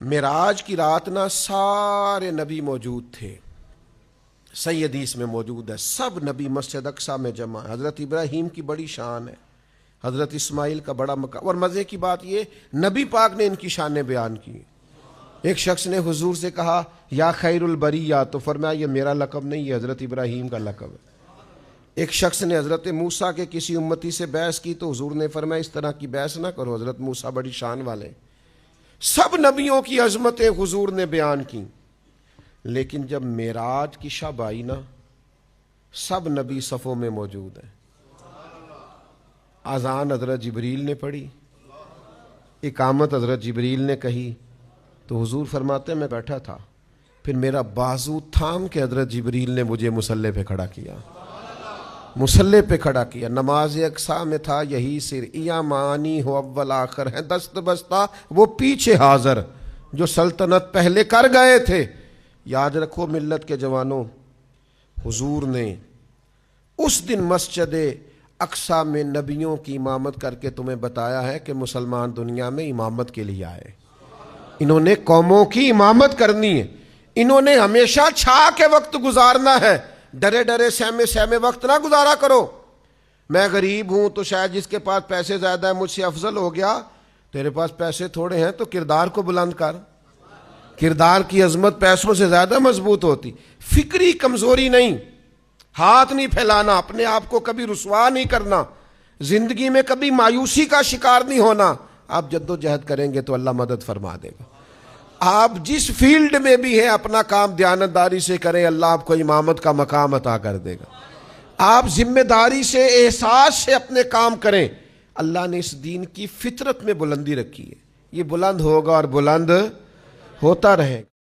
معراج کی رات نا سارے نبی موجود تھے، صحیح حدیث میں موجود ہے، سب نبی مسجد اقصیٰ میں جمع ہے۔ حضرت ابراہیم کی بڑی شان ہے، حضرت اسماعیل کا بڑا مقام، اور مزے کی بات یہ نبی پاک نے ان کی شانیں بیان کی۔ ایک شخص نے حضور سے کہا یا خیر البریہ، تو فرمایا یہ میرا لقب نہیں، یہ حضرت ابراہیم کا لقب ہے۔ ایک شخص نے حضرت موسیٰ کے کسی امتی سے بحث کی تو حضور نے فرمایا اس طرح کی بحث نہ کرو، حضرت موسیٰ بڑی شان والے۔ سب نبیوں کی عظمتیں حضور نے بیان کی، لیکن جب معراج کی شب آئی نا، سب نبی صفوں میں موجود ہیں۔ اذان حضرت جبریل نے پڑھی، اقامت حضرت جبریل نے کہی، تو حضور فرماتے ہیں میں بیٹھا تھا، پھر میرا بازو تھام کے حضرت جبریل نے مجھے مصلی پہ کھڑا کیا، مصلی پہ کھڑا کیا۔ نماز اقصیٰ میں تھا یہی سر، یا معانی ہو اول آخر ہے، دست بستہ وہ پیچھے حاضر، جو سلطنت پہلے کر گئے تھے۔ یاد رکھو ملت کے جوانوں، حضور نے اس دن مسجد اقصیٰ میں نبیوں کی امامت کر کے تمہیں بتایا ہے کہ مسلمان دنیا میں امامت کے لیے آئے، انہوں نے قوموں کی امامت کرنی ہے، انہوں نے ہمیشہ چھا کے وقت گزارنا ہے، ڈرے ڈرے سہمے سہمے وقت نہ گزارا کرو۔ میں غریب ہوں تو شاید جس کے پاس پیسے زیادہ ہے مجھ سے افضل ہو گیا، تیرے پاس پیسے تھوڑے ہیں تو کردار کو بلند کر، کردار کی عظمت پیسوں سے زیادہ مضبوط ہوتی۔ فکری کمزوری نہیں، ہاتھ نہیں پھیلانا، اپنے آپ کو کبھی رسوا نہیں کرنا، زندگی میں کبھی مایوسی کا شکار نہیں ہونا۔ آپ جد و جہد کریں گے تو اللہ مدد فرما دے گا۔ آپ جس فیلڈ میں بھی ہیں اپنا کام دیانتداری سے کریں، اللہ آپ کو امامت کا مقام عطا کر دے گا۔ آپ ذمہ داری سے، احساس سے اپنے کام کریں، اللہ نے اس دین کی فطرت میں بلندی رکھی ہے، یہ بلند ہوگا اور بلند ہوتا رہے گا۔